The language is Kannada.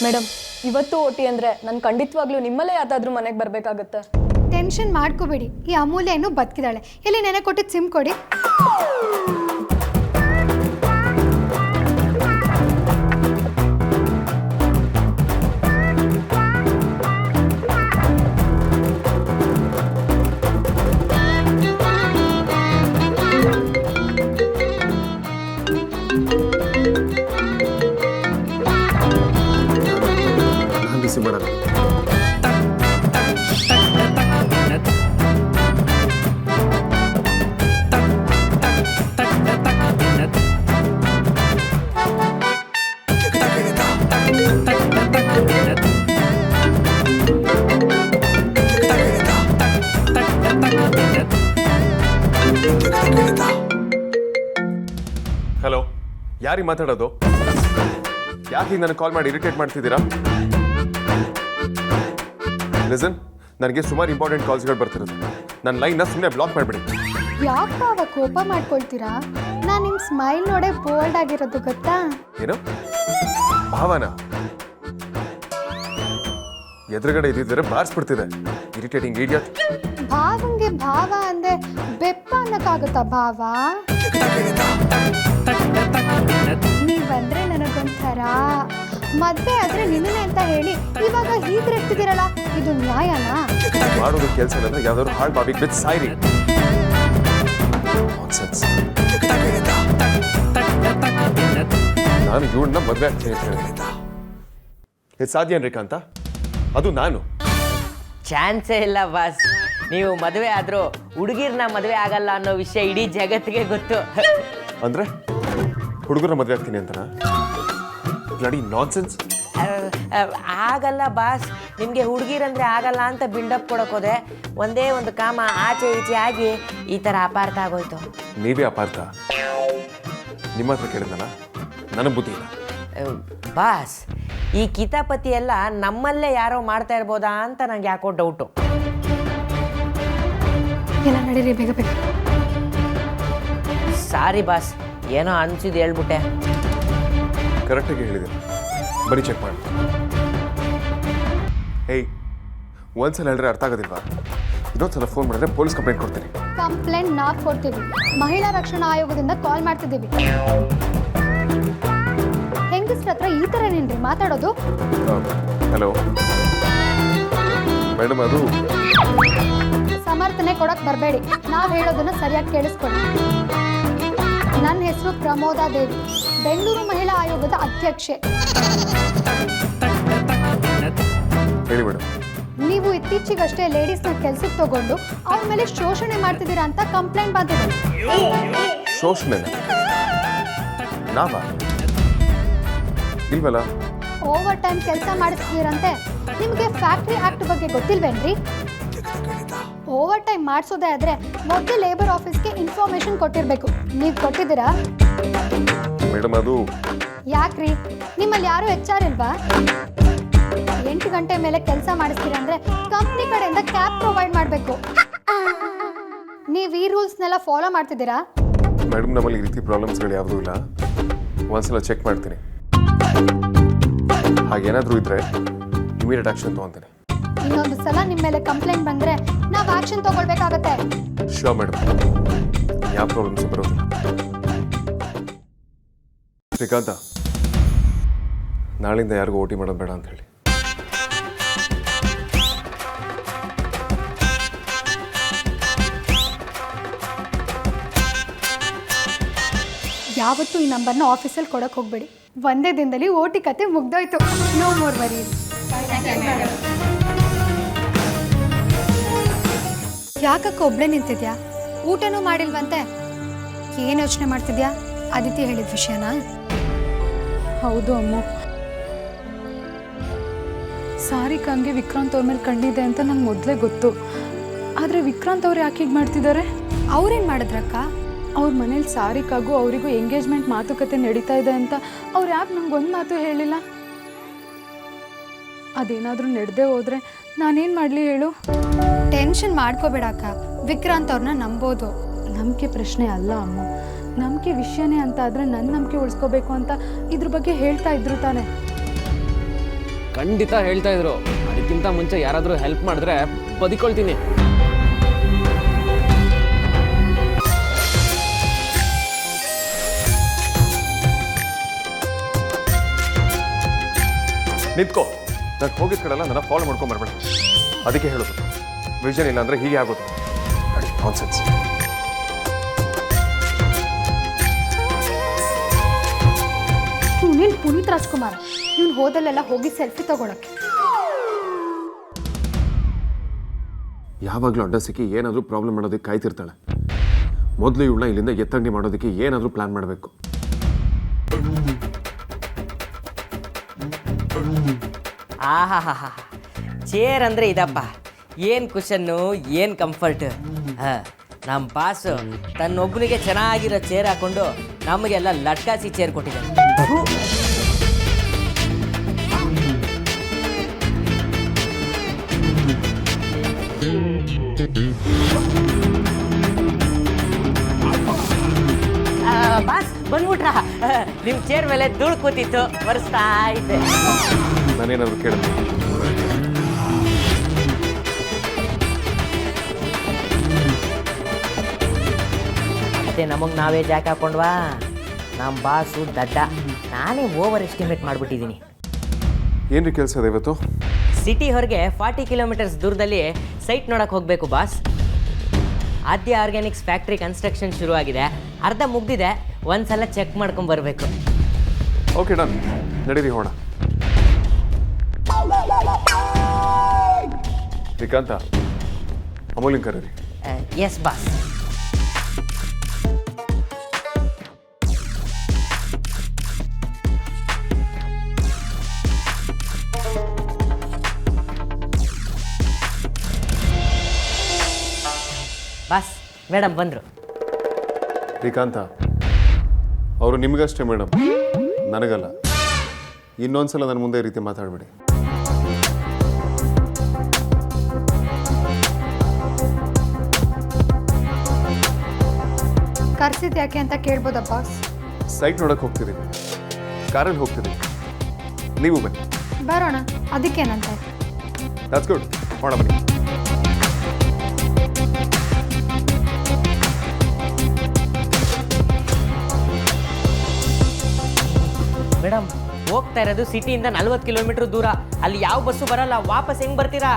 ಮೇಡಮ್ ಇವತ್ತು ಓಟಿ ಅಂದರೆ ನಾನು ಖಂಡಿತವಾಗ್ಲೂ ನಿಮ್ಮಲ್ಲೇ ಯಾವ್ದಾದ್ರೂ ಮನೆಗೆ ಬರಬೇಕಾಗತ್ತೆ. ಟೆನ್ಷನ್ ಮಾಡ್ಕೋಬೇಡಿ, ಈ ಅಮೂಲ್ಯ ಇನ್ನೂ ಬದುಕಿದ್ದಾಳೆ. ಎಲ್ಲಿ ನೆನೆ ಕೊಟ್ಟಿದ್ದು ಸಿಮ್ ಕೊಡಿ. ಹಲೋ, ಯಾರಿಗೆ ಮಾತಾಡೋದು? ಯಾಕೆ ನನಗೆ ಕಾಲ್ ಮಾಡಿ ಇರಿಟೇಟ್ ಮಾಡ್ತಿದ್ದೀರಾ? ಲಿಸನ್, ನನಗೆ ಸುಮಾರು ಇಂಪಾರ್ಟೆಂಟ್ ಕಾಲ್ಸ್ಗಳು ಬರ್ತಿರೋದು. ನನ್ನ ಲೈನ್ನ ಸುಮ್ಮನೆ ಬ್ಲಾಕ್ ಮಾಡಿಬಿಡಿ. ಯಾಕೆ ಅವ ಕೋಪ ಮಾಡ್ಕೊಳ್ತೀರಾ? ನಾನು ನಿಮ್ಮ ಸ್ಮೈಲ್ ನೋಡೇ ಬೋಲ್ಡ್ ಆಗಿರೋದು ಗೊತ್ತಾ? ಏನು ಭಾವನ ಎದುರುಗಡೆ ಇದ್ದಿದ್ರೆ ಬಾರಿಸ್ಬಿಡ್ತಿದೆ. Irritating idiot. ಭಾವಂಗೆ ಭಾವ ಅಂದೆ ಬೆಪ್ಪ ಅನ್ನಕ್ಕಾಗುತ್ತಾ ಭಾವ? ನೀವಂದ್ರೆ ನನಗೊಂಥರ. ಮದ್ವೆ ಆದ್ರೆ ನಿನ್ನೆ ಅಂತ ಹೇಳಿ ಇವಾಗ ಹೀಗಿರ್ತಿದ್ದೀರಲ್ಲ, ಇದು ನ್ಯಾಯನಾ? ಮಾಡೋದು ಕೆಲಸ ಅಂದ್ರೆ ಯಾವ್ದಾದ್ರು ಹಾಳು ಬಾಬಿಗೆ ಬಿದ್ದು ಸಾಯ್ರಿ. ನಾನು ಇವಳನ್ನ ಮದ್ವೆ ಆಗ್ತೀನಿ ಅಂತ ಹೇಳಿದೆ. ಇದು ಸಾಧ್ಯ ಏನ್ರಿಕಾ ಅಂತ? ಅದು ನಾನು. ಚಾನ್ಸೇ ಇಲ್ಲ ಬಾಸ್. ನೀವು ಮದುವೆ ಆದರೂ ಹುಡುಗಿರ್ನ ಮದುವೆ ಆಗಲ್ಲ ಅನ್ನೋ ವಿಷಯ ಇಡೀ ಜಗತ್ತಿಗೆ ಗೊತ್ತು. ಅಂದ್ರೆ ಹುಡುಗರ ಮದುವೆ ಆಗ್ತೀನಿ ಅಂತನಾ? Bloody nonsense. ಆಗಲ್ಲ ಬಾಸ್. ನಿಮಗೆ ಹುಡುಗಿರಂದ್ರೆ ಆಗಲ್ಲ ಅಂತ ಬಿಲ್ಡಪ್ ಕೊಡೋಕೋದೆ ಒಂದೇ ಒಂದು ಕಾಮ ಆಚೆ ಈಚೆ ಆಗಿ ಈ ಥರ ಅಪಾರ್ಥ ಆಗೋಯ್ತು. ನೀವೇ ಅಪಾರ್ಥ. ನಿಮ್ಮ ಹತ್ರ ಕೇಳಿದ್ನಲ್ಲ, ನನಗೆ ಬುದ್ಧಿ ಇಲ್ಲ. ಬಾಸ್, ಈ ಕಿತಾಪತಿ ಎಲ್ಲ ನಮ್ಮಲ್ಲೇ ಯಾರೋ ಮಾಡ್ತಾ ಇರ್ಬೋದಾ ಅಂತ ನಂಗೆ ಯಾಕೋ ಡೌಟು. ಎಲ್ಲ ನಡೀರಿ, ಬೇಗ ಬೇಗ. ಸಾರಿ ಬಾಸ್, ಏನೋ ಅನ್ಸಿದ್ದು ಹೇಳ್ಬಿಟ್ಟೆ. ಕರೆಕ್ಟಾಗಿ ಹೇಳಿದೆ, ಬರೀ ಚೆಕ್ ಮಾಡಿ. ಹೇಯ್, ಒಂದ್ಸಲ ಹೇಳಿದ್ರೆ ಅರ್ಥ ಆಗೋದಿಲ್ವಾ? ಇನ್ನೊಂದ್ಸಲ ಫೋನ್ ಮಾಡಿದ್ರೆ ಪೊಲೀಸ್ ಕಂಪ್ಲೇಂಟ್ ಕೊಡ್ತೀನಿ. ಕಂಪ್ಲೇಂಟ್ ನಾವು ಕೊಡ್ತೀವಿ. ಮಹಿಳಾ ರಕ್ಷಣಾ ಆಯೋಗದಿಂದ ಕಾಲ್ ಮಾಡ್ತಿದ್ದೀವಿ. ಹೆಂಗಸ್ರ ಹತ್ರ ಈ ಥರನೇನ್ರಿ ಮಾತಾಡೋದು? ಹಲೋ ಮೇಡಮ್, ಅದು ಸಮರ್ಥನೆ ಕೊಡಕ್ ಬರಬೇಡಿ. ನಾವು ಹೇಳೋದನ್ನ ಸರಿಯಾಗಿ ಕೇಳಿಸ್ಕೊಳ್ಳಿ. ನನ್ನ ಹೆಸರು ಪ್ರಮೋದಾ ದೇವಿ, ಬೆಂಗಳೂರು ಮಹಿಳಾ ಆಯೋಗದ ಅಧ್ಯಕ್ಷೆ. ಹೇಳಿ ಮೇಡಮ್. ನೀವು ಇತ್ತೀಚೆಗಷ್ಟೇ ಲೇಡೀಸ್ನ ಕೆಲ್ಸಕ್ಕೆ ತಗೊಂಡು ಅವ್ರ ಮೇಲೆ ಶೋಷಣೆ ಮಾಡ್ತಿದ್ದೀರಾ ಅಂತ ಕಂಪ್ಲೇಂಟ್ ಬಂದಿದೆ. ಶೋಷಣೆ ನಾವಾ? ಇಲ್ವಲ್ಲ. ಓವರ್ ಟೈಮ್ ಕೆಲಸ ಮಾಡಿಸ್ತೀರಂತೆ. ನಿಮಗೆ ಫ್ಯಾಕ್ಟ್ರಿ ಆಕ್ಟ್ ಬಗ್ಗೆ ಗೊತ್ತಿಲ್ವೇನ್ರಿ? ಓವರ್ ಟೈಮ್ ಮಾಡಿಸೋದೇ ಆದ್ರೆ ಮೊದಲು ಲೇಬರ್ ಆಫೀಸ್ಗೆ ಇನ್ಫಾರ್ಮೇಶನ್ ಕೊಟ್ಟಿರಬೇಕು. ನೀವು ಕೊಟ್ಟಿದ್ದೀರಾ? ಮೇಡಮ್, ಅದು ಯಾಕ್ರಿ, ನಿಮ್ಮಲ್ಲಿ ಯಾರು HR ಇಲ್ವಾ? 8 ಗಂಟೆ ಮೇಲೆ ಕೆಲಸ ಮಾಡಿಸ್ತೀರಾ ಅಂದ್ರೆ ಕಂಪ್ನಿ ಕಡೆಯಿಂದ ಕ್ಯಾಬ್ ಪ್ರೊವೈಡ್ ಮಾಡಬೇಕು. ನೀವು ಈ ರೂಲ್ಸ್ನೆಲ್ಲ ಫಾಲೋ ಮಾಡ್ತಿದ್ದೀರಾ? ಮೇಡಮ್, ನಮ್ಮಲ್ಲಿ ಈ ರೀತಿ ಪ್ರಾಬ್ಲಮ್ಸ್ಗಳು ಯಾವುದೂ ಇಲ್ಲ. ಒಂದ್ಸಲ ಚೆಕ್ ಮಾಡ್ತೀನಿ. ಹಾಗೇನಾದರೂ ಇದ್ರೆ ಇಮಿಡಿಯೇಟ್ ಆಕ್ಷನ್ ತೊಗೊತೀನಿ. ಇನ್ನೊಂದು ಸಲ ನಿಮ್ಮ ಮೇಲೆ ಕಂಪ್ಲೇಂಟ್ ಬಂದ್ರೆ ನಾವು ಆಕ್ಷನ್ ತಗೊಳ್ಬೇಕಾಗತ್ತೆ. ಶೋರ್ ಮೇಡಮ್, ಯಾವ ಪ್ರಾಬ್ಲಮ್ಸ್ ಬರೋದಿಲ್ಲ. ಶ್ರೀಕಾಂತ, ನಾಳಿಂದ ಯಾರಿಗೂ ಓಟಿ ಮಾಡೋದು ಬೇಡ ಅಂತ ಹೇಳಿ. ಯಾವತ್ತೂ ಈ ನಂಬರ್ನ ಆಫೀಸಲ್ಲಿ ಕೊಡಕ್ಕೆ ಹೋಗ್ಬೇಡಿ. ಒಂದೇ ದಿನದಲ್ಲಿ ಓಟಿ ಕತೆ ಮುಗ್ದೋಯ್ತು. No more worries. ಯಾಕಕ್ಕ ಒಬ್ಳೆ ನಿಂತಿದ್ಯಾ? ಊಟನೂ ಮಾಡಿಲ್ವಂತೆ. ಏನು ಯೋಚನೆ ಮಾಡ್ತಿದ್ಯಾ? ಅದಿತಿ ಹೇಳಿದ ವಿಷಯನಾ? ಹೌದು ಅಮ್ಮ. ಸಾರಿಕಾಂಗೆ ವಿಕ್ರಾಂತ್ ಅವ್ರ ಮೇಲೆ ಕಣ್ಣಿದೆ ಅಂತ ನಂಗೆ ಮೊದಲೇ ಗೊತ್ತು. ಆದರೆ ವಿಕ್ರಾಂತ್ ಅವ್ರು ಯಾಕೆ ಹೀಗೆ ಮಾಡ್ತಿದ್ದಾರೆ? ಅವ್ರೇನು ಮಾಡಿದ್ರಕ್ಕ? ಅವ್ರ ಮನೇಲಿ ಸಾರಿಕಾಗೂ ಅವರಿಗೂ ಎಂಗೇಜ್ಮೆಂಟ್ ಮಾತುಕತೆ ನಡೀತಾ ಇದೆ ಅಂತ ಅವ್ರು ಯಾಕೆ ನಂಗೊಂದು ಮಾತು ಹೇಳಿಲ್ಲ? ಅದೇನಾದರೂ ನಡೆದೇ ಹೋದರೆ ನಾನೇನು ಮಾಡಲಿ ಹೇಳು? ಟೆನ್ಷನ್ ಮಾಡ್ಕೋಬೇಡಕ್ಕ, ವಿಕ್ರಾಂತ್ ಅವ್ರನ್ನ ನಂಬೋದು. ನಂಬಿಕೆ ಪ್ರಶ್ನೆ ಅಲ್ಲ ಅಮ್ಮ, ನಂಬಿಕೆ ವಿಷಯನೇ ಅಂತ ಆದರೆ ನನ್ನ ನಂಬಿಕೆ ಉಳಿಸ್ಕೋಬೇಕು ಅಂತ ಇದ್ರ ಬಗ್ಗೆ ಹೇಳ್ತಾ ಇದ್ರು ತಾನೆ. ಖಂಡಿತ ಹೇಳ್ತಾ ಇದ್ರು. ಅದಕ್ಕಿಂತ ಮುಂಚೆ ಯಾರಾದರೂ ಹೆಲ್ಪ್ ಮಾಡಿದ್ರೆ ಬದುಕೊಳ್ತೀನಿ. ನಿಂತ್ಕೋ, ನಾನು ಹೋಗಿದ ಕಡೆಲ್ಲ ನನ್ನ ಫಾಲೋ ಮಾಡ್ಕೊಂಡ್ ಬರ್ಬೇಡ. ಅದಕ್ಕೆ ಹೇಳೋದು, ವಿಷನ್ ಇಲ್ಲ ಅಂದ್ರೆ ಹೀಗೆ ಆಗೋದು. ನಾನ್ಸೆನ್ಸ್. ಇವನೇನು ಪುನೀತ್ ರಾಜ್ಕುಮಾರ್, ಇವ್ನು ಹೋದಲ್ಲೆಲ್ಲ ಹೋಗಿ ಸೆಲ್ಫಿ ತಗೊಳಕ್ಕೆ. ಯಾವಾಗಲೂ ಅಡ್ಡ ಸಿಕ್ಕಿ ಏನಾದರೂ ಪ್ರಾಬ್ಲಮ್ ಮಾಡೋದಕ್ಕೆ ಕಾಯ್ತಿರ್ತಾಳೆ. ಮೊದಲು ಇವಳನ್ನ ಇಲ್ಲಿಂದ ಎತ್ತಂಗಡಿ ಮಾಡೋದಕ್ಕೆ ಏನಾದರೂ ಪ್ಲಾನ್ ಮಾಡಬೇಕು. ಆಹಾ, ಚೇರ್ ಅಂದರೆ ಇದಪ್ಪ. ಏನು ಕುಷನ್ನು, ಏನು ಕಂಫರ್ಟ್. ಹಾಂ, ನಮ್ಮ ಬಾಸು ತನ್ನೊಬ್ಬನಿಗೆ ಚೆನ್ನಾಗಿರೋ ಚೇರ್ ಹಾಕ್ಕೊಂಡು ನಮಗೆಲ್ಲ ಲಟ್ಕಾಸಿ ಚೇರ್ ಕೊಟ್ಟಿದ್ದಾರೆ. ಬಾಸ್ ಬಂದ್ಬಿಟ್ರ? ನಿಮ್ಮ ಚೇರ್ ಮೇಲೆ ಧೂಳು ಕೂತಿತ್ತು, ಒರೆಸ್ತಾ ಇದ್ದೆ. ನಾನೇನಾದರೂ ಕೇಳಿದೆ? ಮತ್ತೆ ನಮಗೆ ನಾವೇ ಜಾಕ್ ಹಾಕೊಂಡ್ವಾ? ನಮ್ಮ ಬಾಸು ದಡ್ಡ, ನಾನೇ ಓವರ್ ಎಸ್ಟಿಮೇಟ್ ಮಾಡಿಬಿಟ್ಟಿದ್ದೀನಿ. ಏನ್ರಿ ಕೆಲಸ ಇದೆ ಇವತ್ತು? ಸಿಟಿ ಹೊರಗೆ 40 ಕಿಲೋಮೀಟರ್ಸ್ ದೂರದಲ್ಲಿ ಸೈಟ್ ನೋಡಕ್ಕೆ ಹೋಗಬೇಕು ಬಾಸ್. ಆದ್ಯ ಆರ್ಗ್ಯಾನಿಕ್ಸ್ ಫ್ಯಾಕ್ಟ್ರಿ ಕನ್ಸ್ಟ್ರಕ್ಷನ್ ಶುರುವಾಗಿದೆ, ಅರ್ಧ ಮುಗ್ದಿದೆ. ಒಂದ್ಸಲ ಚೆಕ್ ಮಾಡ್ಕೊಂಡು ಬರಬೇಕು. Okay, done. ನಡೀರಿ ಹೋಣ. ಶ್ರೀಕಾಂತ, ಅಮೂಲ್ಯನ್ ಕರೀರಿ. Yes boss. ಬಾಸ್, ಮೇಡಮ್ ಬಂದರು. ಶ್ರೀಕಾಂತ, ಅವರು ನಿಮಗಷ್ಟೇ ಮೇಡಮ್, ನನಗಲ್ಲ. ಇನ್ನೊಂದ್ಸಲ ನನ್ನ ಮುಂದೆ ಈ ರೀತಿ ಮಾತಾಡಬೇಡಿ. ಕರ್ಸಿದ್ ಯಾಕೆ ಅಂತ ಕೇಳ್ಬೋದಾ ಬಾಸ್? ಸೈಟ್ ನೋಡಕ್ಕೆ ಹೋಗ್ತಿದ್ದೀವಿ, ಕಾರಲ್ಲಿ ಹೋಗ್ತಿದ್ದೀವಿ. ನೀವು ಬನ್ನಿ. ಬರೋಣ, ಅದಕ್ಕೇನಂತೆ. That's good. ಹೋಣ ಬನ್ನಿ. ಮೇಡಮ್, ಹೋಗ್ತಾ ಇರೋದು ಸಿಟಿಯಿಂದ 40 ಕಿಲೋಮೀಟರ್ ದೂರ. ಅಲ್ಲಿ ಯಾವ ಬಸ್ಸು ಬರಲ್ಲ. ವಾಪಸ್ ಹೆಂಗ್ ಬರ್ತೀರಾ?